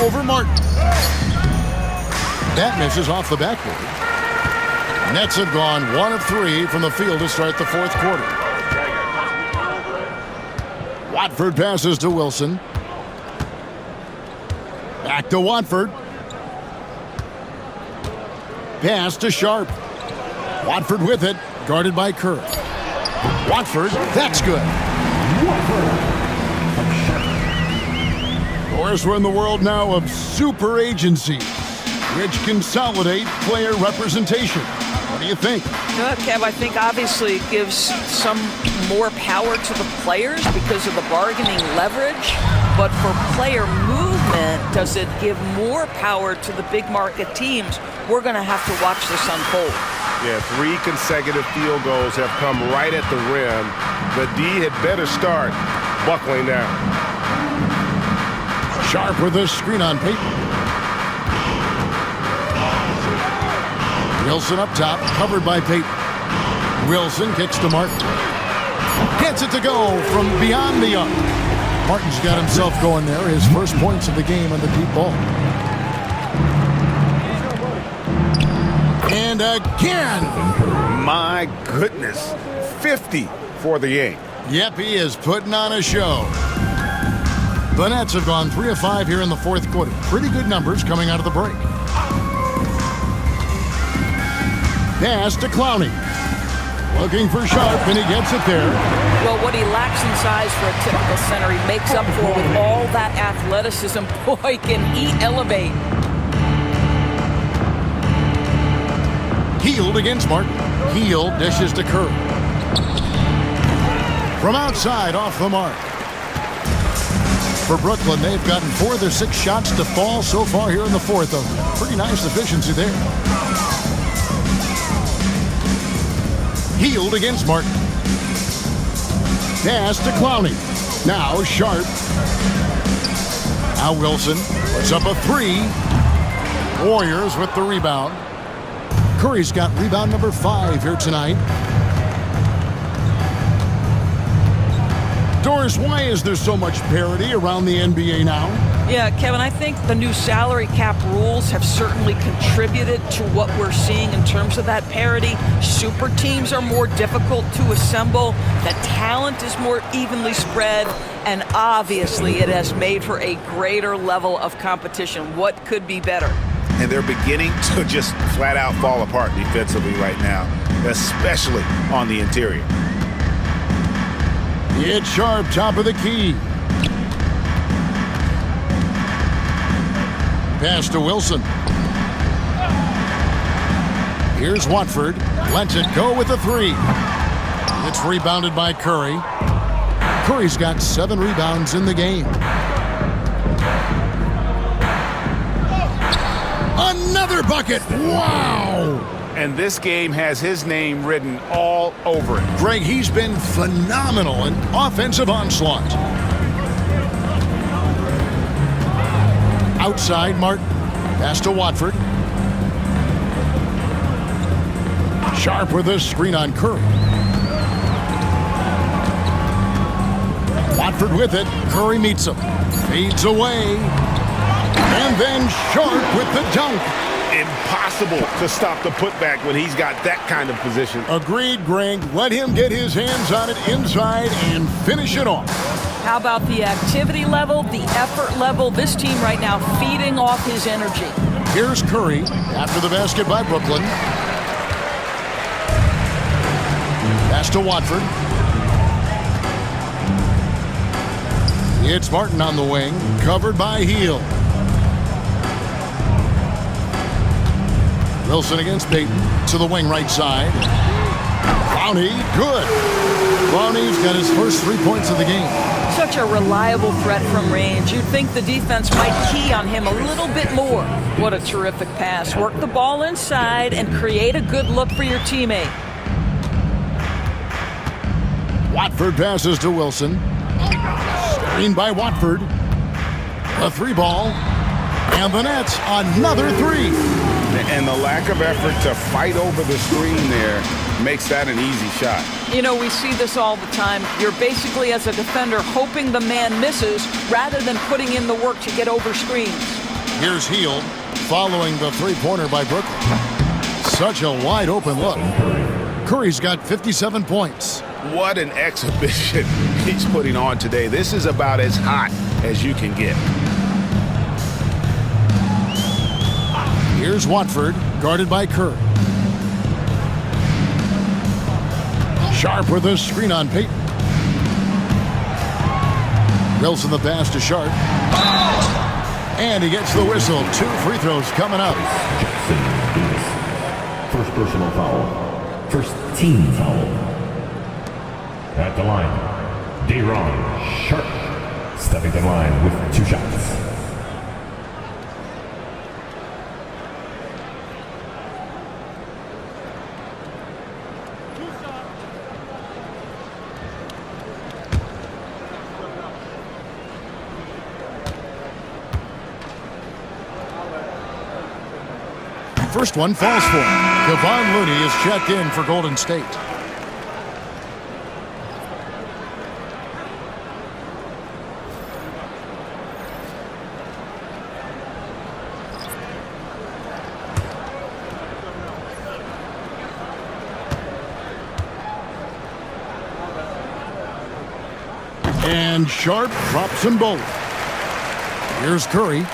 Over Martin. That misses off the backboard. Nets have gone 1 of 3 from the field to start the 4th quarter. Watford passes to Wilson. Back to Watford. Pass to Sharp. Watford with it, guarded by Curry. Watford, that's good. Of course, we're in the world now of super agencies, which consolidate player representation. What do you think? Kev, I think obviously it gives some more power to the players because of the bargaining leverage. But for player movement, does it give more power to the big market teams? We're going to have to watch this unfold. Yeah, 3 consecutive field goals have come right at the rim. The D had better start buckling down. Sharp with a screen on Payton. Wilson up top, covered by Payton. Wilson kicks to Martin. Gets it to go from beyond the arc. Martin's got himself going there. His first points of the game on the deep ball. And again. My goodness. 50 for the game. Yep, he is putting on a show. The Nets have gone 3 of 5 here in the fourth quarter. Pretty good numbers coming out of the break. Pass to Clowney. Looking for Sharp, and he gets it there. Well, what he lacks in size for a typical center, he makes up for with all that athleticism. Boy, can he elevate. Hield against Martin. Hield dishes to Curry. From outside, off the mark. For Brooklyn, they've gotten 4 of their 6 shots to fall so far here in the fourth. A pretty nice efficiency there. Hield against Martin. Pass to Clowney. Now Sharp. Now Wilson puts up a 3. Warriors with the rebound. Curry's got rebound number 5 here tonight. Doris, why is there so much parity around the NBA now? Yeah, Kevin, I think the new salary cap rules have certainly contributed to what we're seeing in terms of that parity. Super teams are more difficult to assemble. The talent is more evenly spread. And obviously, it has made for a greater level of competition. What could be better? And they're beginning to just flat out fall apart defensively right now, especially on the interior. It's Sharp, top of the key. Pass to Wilson. Here's Watford. Lets it go with a 3. It's rebounded by Curry. Curry's got 7 rebounds in the game. Another bucket! Wow! And this game has his name written all over it. Greg, he's been phenomenal in offensive onslaught. Outside, Martin. Pass to Watford. Sharp with a screen on Curry. Watford with it. Curry meets him. Fades away. And then Sharp with the dunk. Impossible to stop the putback when he's got that kind of position. Agreed, Greg. Let him get his hands on it inside and finish it off. How about the activity level, the effort level? This team right now feeding off his energy. Here's Curry after the basket by Brooklyn. Pass to Watford. It's Martin on the wing, covered by Hield. Wilson against Payton to the wing right side. Clowney, good. Clowney's got his first 3 points of the game. Such a reliable threat from range. You'd think the defense might key on him a little bit more. What a terrific pass. Work the ball inside and create a good look for your teammate. Watford passes to Wilson. Screened by Watford. A 3-ball. And the Nets, another 3. And the lack of effort to fight over the screen there makes that an easy shot. You know, we see this all the time. You're basically, as a defender, hoping the man misses rather than putting in the work to get over screens. Here's Hield following the 3-pointer by Brooklyn. Such a wide open look. Curry's got 57 points. What an exhibition he's putting on today. This is about as hot as you can get. Here's Watford, guarded by Curry. Sharp with a screen on Payton. Wilson the pass to Sharp. And he gets the whistle. 2 free throws coming up. First personal foul. First team foul. At the line, D-Ron Sharp. Stepping to the line with 2 shots. First one falls for him. Kevon Looney is checked in for Golden State. And Sharp drops them both. Here's Curry.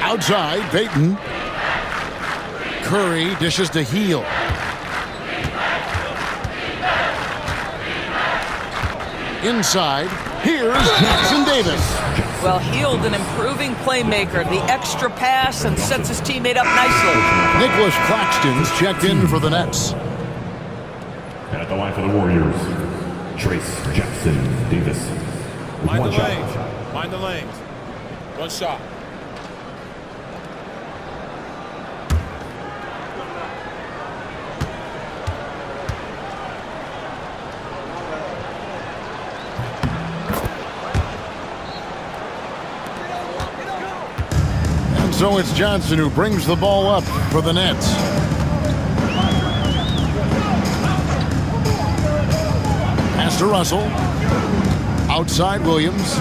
Outside, Payton. Curry dishes to Heel. Inside, here's Jackson Davis. Well, Heald, an improving playmaker. The extra pass and sets his teammate up nicely. Nicholas Claxton's checked in for the Nets. And at the line for the Warriors, Trace Jackson Davis. Mind the lanes. Mind the lanes. One shot. So it's Johnson who brings the ball up for the Nets. Pass to Russell. Outside Williams.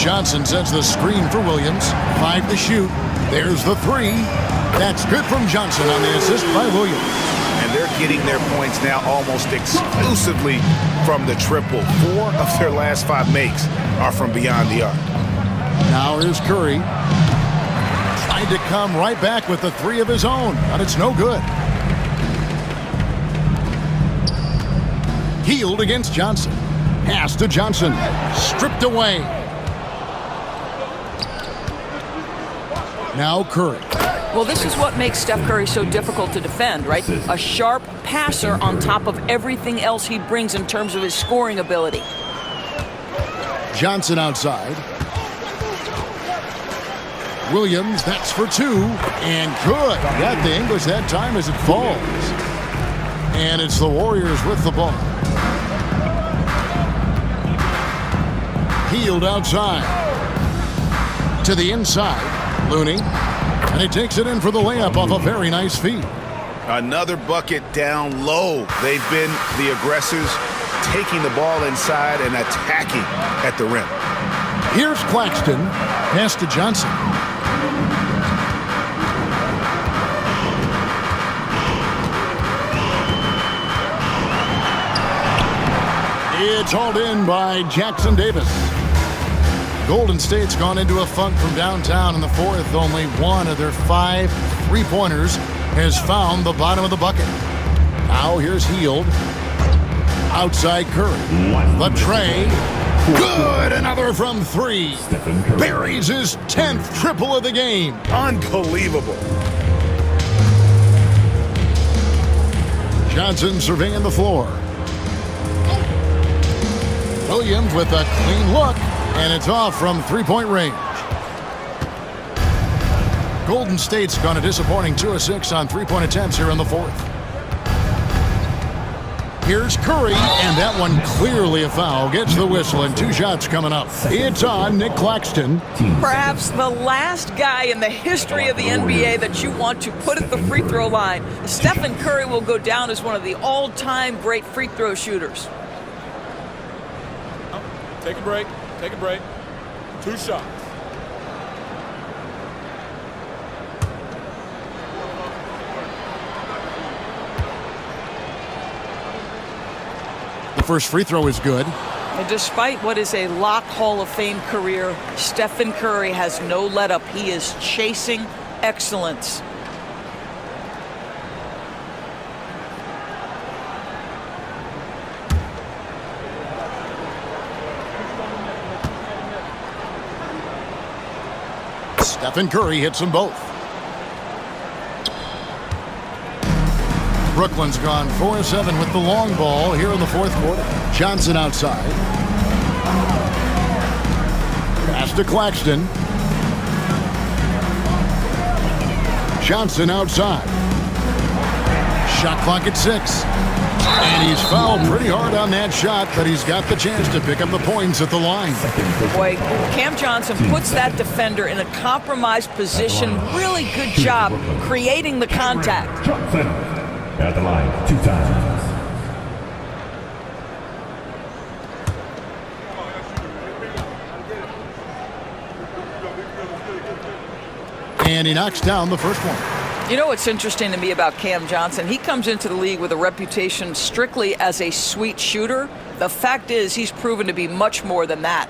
Johnson sets the screen for Williams. 5 to shoot. There's the 3. That's good from Johnson on the assist by Williams. And they're getting their points now almost exclusively from the triple. 4 of their last 5 makes are from beyond the arc. Now here's Curry. Trying to come right back with the 3 of his own, but it's no good. Healed against Johnson. Pass to Johnson. Stripped away. Now Curry. Well, this is what makes Steph Curry so difficult to defend, right? A sharp passer on top of everything else he brings in terms of his scoring ability. Johnson outside. Williams, that's for 2, and good. Got the English that time as it falls. And it's the Warriors with the ball. Healed outside. To the inside, Looney. And he takes it in for the layup off a very nice feed. Another bucket down low. They've been the aggressors, taking the ball inside and attacking at the rim. Here's Claxton. Pass to Johnson. It's hauled in by Jackson Davis. Golden State's gone into a funk from downtown in the 4th. Only 1 of their 5 3-pointers has found the bottom of the bucket. Now here's Heald. Outside Curry. The tray. Good! Another from 3. Buries his 10th triple of the game. Unbelievable. Johnson surveying the floor. Williams with a clean look, and it's off from 3-point range. Golden State's gone a disappointing 2 of 6 on 3-point attempts here in the 4th. Here's Curry, and that one clearly a foul. Gets the whistle, and 2 shots coming up. It's on Nick Claxton. Perhaps the last guy in the history of the NBA that you want to put at the free throw line. Stephen Curry will go down as one of the all-time great free throw shooters. Take a break. Take a break. 2 shots. The first free throw is good. And despite what is a lock Hall of Fame career, Stephen Curry has no let-up. He is chasing excellence. Stephen Curry hits them both. Brooklyn's gone 4-7 with the long ball here in the 4th quarter. Johnson outside. Pass to Claxton. Johnson outside. Shot clock at 6. And he's fouled pretty hard on that shot, but he's got the chance to pick up the points at the line. Boy, Cam Johnson puts that defender in a compromised position. Really good job creating the contact. Johnson at the line 2 times. And he knocks down the first one. You know what's interesting to me about Cam Johnson? He comes into the league with a reputation strictly as a sweet shooter. The fact is he's proven to be much more than that.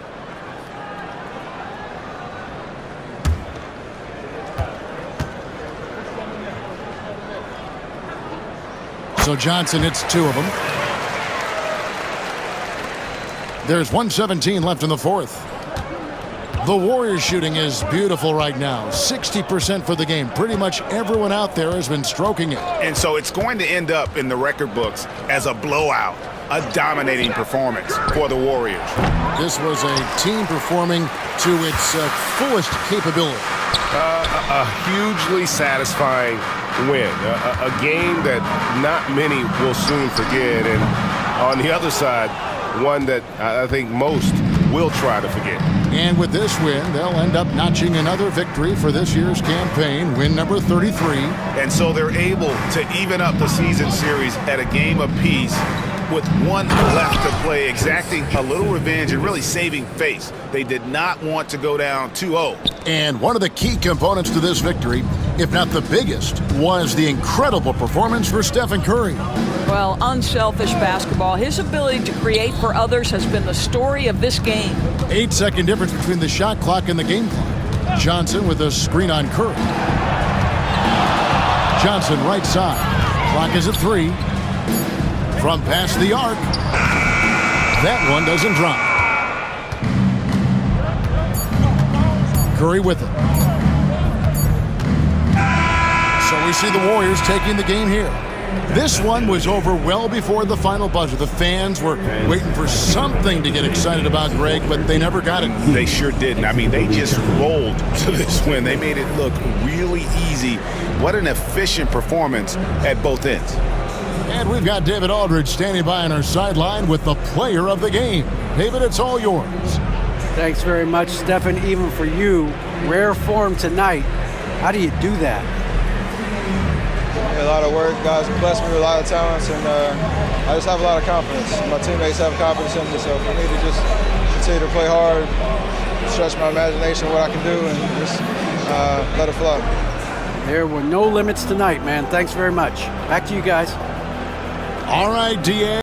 So Johnson hits 2 of them. There's 1:17 left in the fourth. The Warriors shooting is beautiful right now. 60% for the game. Pretty much everyone out there has been stroking it. And so it's going to end up in the record books as a blowout, a dominating performance for the Warriors. This was a team performing to its fullest capability. A hugely satisfying win. A game that not many will soon forget. And on the other side, one that I think most will try to forget. And with this win, they'll end up notching another victory for this year's campaign, win number 33. And so they're able to even up the season series at a game apiece with one left to play, exacting a little revenge and really saving face. They did not want to go down 2-0. And one of the key components to this victory, if not the biggest, was the incredible performance for Stephen Curry. Well, unselfish basketball. His ability to create for others has been the story of this game. 8-second difference between the shot clock and the game clock. Johnson with a screen on Curry. Johnson right side. Clock is at 3. From past the arc. That one doesn't drop. Curry with it. So we see the Warriors taking the game here. This one was over well before the final buzzer. The fans were waiting for something to get excited about, Greg, but they never got it. They sure didn't. I mean, they just rolled to this win. They made it look really easy. What an efficient performance at both ends. And we've got David Aldridge standing by on our sideline with the player of the game. David, it's all yours. Thanks very much, Stephen. Even for you, rare form tonight. How do you do that? A lot of work. Guys blessed me with a lot of talents, and I just have a lot of confidence. My teammates have confidence in me, so for me to just continue to play hard, stretch my imagination of what I can do, and just let it flow. There were no limits tonight, man. Thanks very much. Back to you guys. All right, DA.